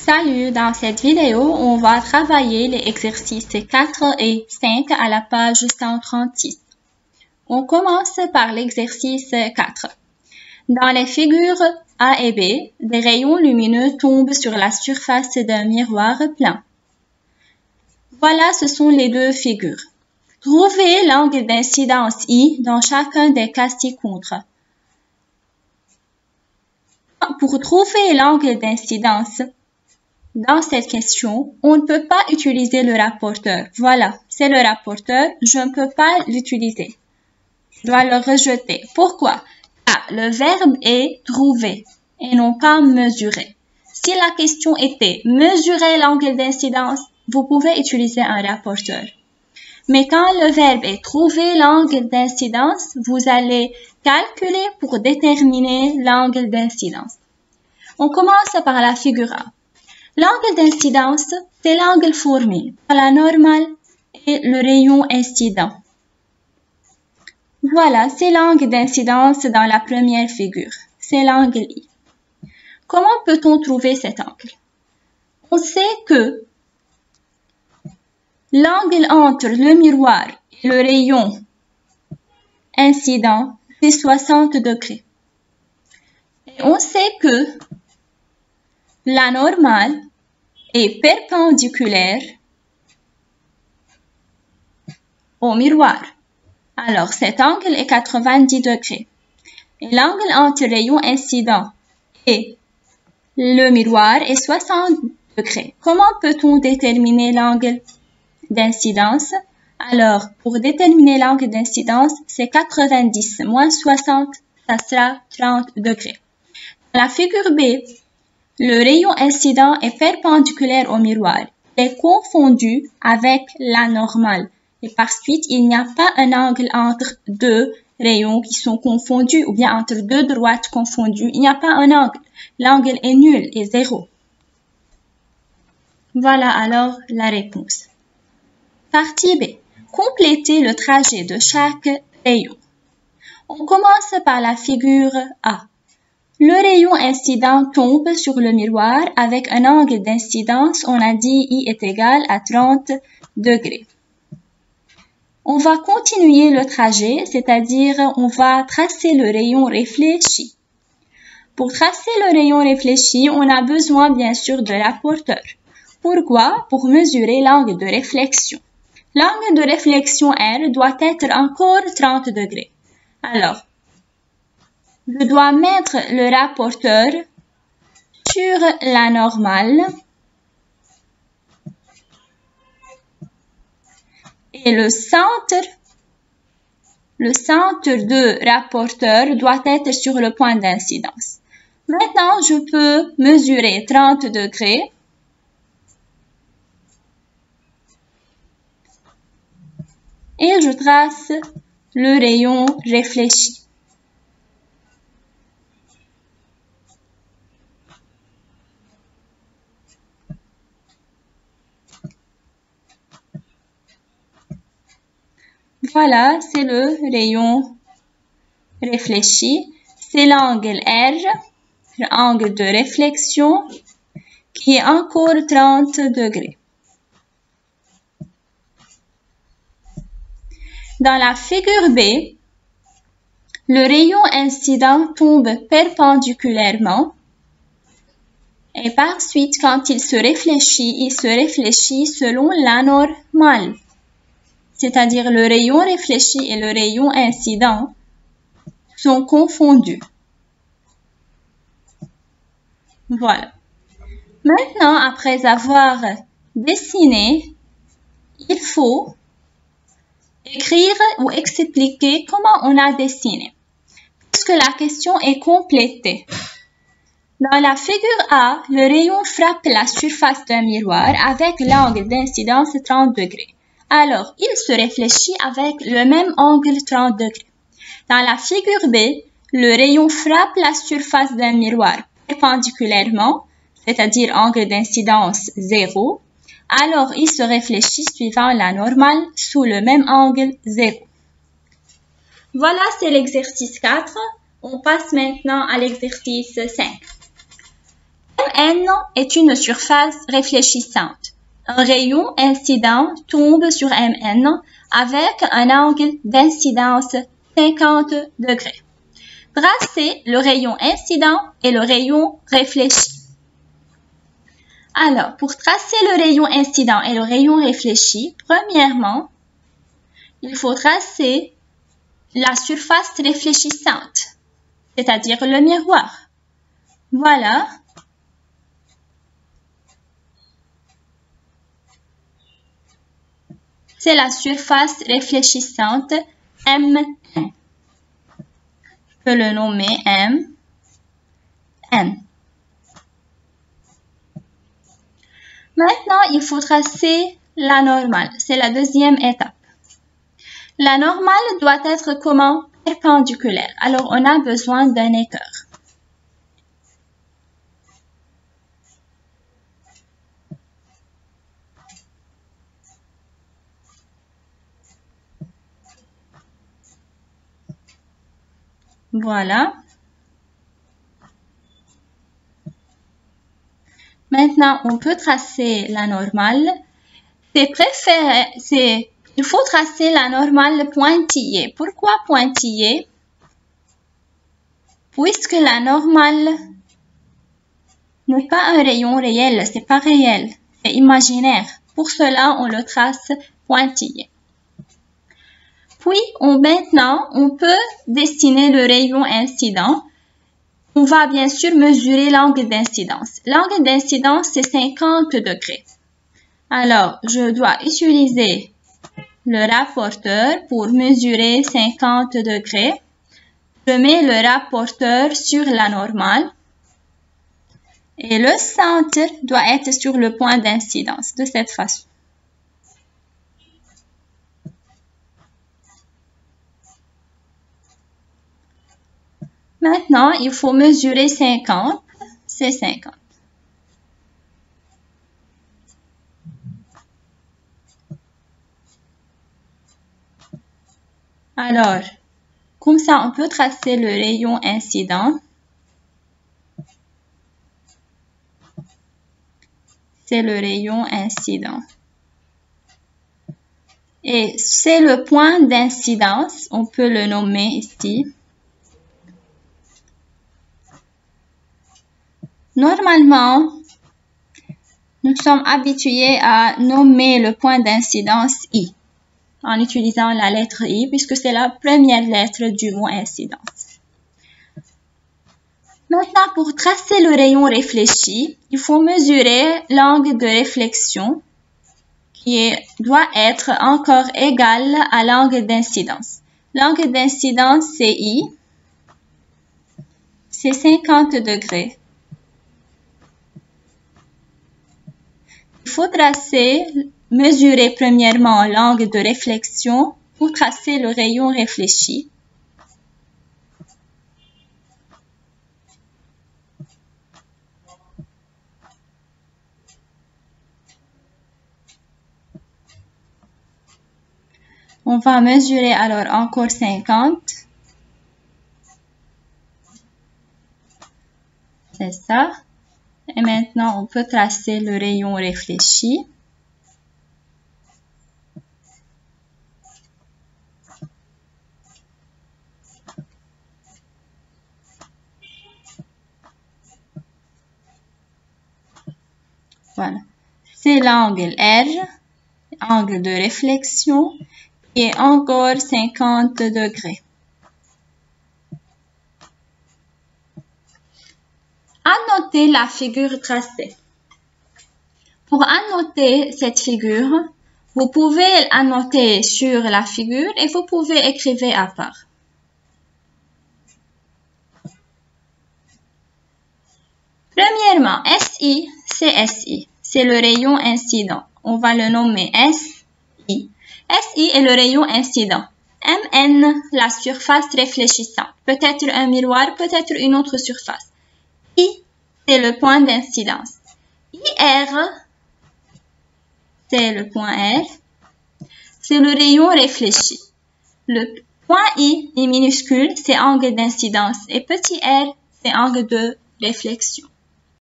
Salut, dans cette vidéo, on va travailler les exercices 4 et 5 à la page 136. On commence par l'exercice 4. Dans les figures A et B, des rayons lumineux tombent sur la surface d'un miroir plein. Voilà, ce sont les deux figures. Trouvez l'angle d'incidence I dans chacun des cas ci-contre. Pour trouver l'angle d'incidence, dans cette question, on ne peut pas utiliser le rapporteur. Voilà, c'est le rapporteur, je ne peux pas l'utiliser. Je dois le rejeter. Pourquoi? Car le verbe est trouver et non pas mesurer. Si la question était mesurer l'angle d'incidence, vous pouvez utiliser un rapporteur. Mais quand le verbe est trouver l'angle d'incidence, vous allez calculer pour déterminer l'angle d'incidence. On commence par la figure A. L'angle d'incidence, c'est l'angle formé par la normale et le rayon incident. Voilà, c'est l'angle d'incidence dans la première figure. C'est l'angle I. Comment peut-on trouver cet angle? On sait que l'angle entre le miroir et le rayon incident, c'est 60 degrés. Et on sait que la normale est perpendiculaire au miroir. Alors, cet angle est 90 degrés. Et l'angle entre rayon incident et le miroir est 60 degrés. Comment peut-on déterminer l'angle d'incidence? Alors, pour déterminer l'angle d'incidence, c'est 90 moins 60, ça sera 30 degrés. Dans la figure B, le rayon incident est perpendiculaire au miroir. Il est confondu avec la normale. Et par suite, il n'y a pas un angle entre deux rayons qui sont confondus ou bien entre deux droites confondues. Il n'y a pas un angle. L'angle est nul et zéro. Voilà alors la réponse. Partie B. Complétez le trajet de chaque rayon. On commence par la figure A. Le rayon incident tombe sur le miroir avec un angle d'incidence, on a dit I est égal à 30 degrés. On va continuer le trajet, c'est-à-dire on va tracer le rayon réfléchi. Pour tracer le rayon réfléchi, on a besoin bien sûr de rapporteur. Pourquoi? Pour mesurer l'angle de réflexion. L'angle de réflexion R doit être encore 30 degrés. Alors, je dois mettre le rapporteur sur la normale et le centre de rapporteur doit être sur le point d'incidence. Maintenant, je peux mesurer 30 degrés et je trace le rayon réfléchi. Voilà, c'est le rayon réfléchi. C'est l'angle R, l'angle de réflexion, qui est encore 30 degrés. Dans la figure B, le rayon incident tombe perpendiculairement et par suite, quand il se réfléchit selon la normale. C'est-à-dire le rayon réfléchi et le rayon incident sont confondus. Voilà. Maintenant, après avoir dessiné, il faut écrire ou expliquer comment on a dessiné, puisque la question est complétée. Dans la figure A, le rayon frappe la surface d'un miroir avec l'angle d'incidence 30 degrés. Alors, il se réfléchit avec le même angle 30 degrés. Dans la figure B, le rayon frappe la surface d'un miroir perpendiculairement, c'est-à-dire angle d'incidence 0. Alors, il se réfléchit suivant la normale sous le même angle 0. Voilà, c'est l'exercice 4. On passe maintenant à l'exercice 5. Mn est une surface réfléchissante. Un rayon incident tombe sur Mn avec un angle d'incidence 50 degrés. Tracez le rayon incident et le rayon réfléchi. Alors, pour tracer le rayon incident et le rayon réfléchi, premièrement, il faut tracer la surface réfléchissante, c'est-à-dire le miroir. Voilà. C'est la surface réfléchissante Mn. Je peux le nommer Mn. Maintenant, il faut tracer la normale. C'est la deuxième étape. La normale doit être comment? Perpendiculaire. Alors, on a besoin d'un équerre. Voilà. Maintenant, on peut tracer la normale. Il faut tracer la normale pointillée. Pourquoi pointillée? Puisque la normale n'est pas un rayon réel, c'est pas réel, c'est imaginaire. Pour cela, on le trace pointillé. Puis, maintenant, on peut dessiner le rayon incident. On va bien sûr mesurer l'angle d'incidence. L'angle d'incidence, c'est 50 degrés. Alors, je dois utiliser le rapporteur pour mesurer 50 degrés. Je mets le rapporteur sur la normale. Et le centre doit être sur le point d'incidence, de cette façon. Maintenant, il faut mesurer 50, c'est 50. Alors, comme ça, on peut tracer le rayon incident. C'est le rayon incident. Et c'est le point d'incidence, on peut le nommer ici. Normalement, nous sommes habitués à nommer le point d'incidence I, en utilisant la lettre I, puisque c'est la première lettre du mot incidence. Maintenant, pour tracer le rayon réfléchi, il faut mesurer l'angle de réflexion, qui doit être encore égal à l'angle d'incidence. L'angle d'incidence, c'est I, c'est 50 degrés. Il faut mesurer premièrement l'angle de réflexion pour tracer le rayon réfléchi. On va mesurer alors encore 50. C'est ça. Et maintenant, on peut tracer le rayon réfléchi. Voilà. C'est l'angle R, angle de réflexion, et encore 50 degrés. Annotez la figure tracée. Pour annoter cette figure, vous pouvez annoter sur la figure et vous pouvez écrire à part. Premièrement, SI, c'est SI. C'est le rayon incident. On va le nommer SI. SI est le rayon incident. MN, la surface réfléchissante. Peut-être un miroir, peut-être une autre surface. I, c'est le point d'incidence. IR, c'est le point R. C'est le rayon réfléchi. Le point I est minuscule, c'est angle d'incidence. Et petit r, c'est angle de réflexion.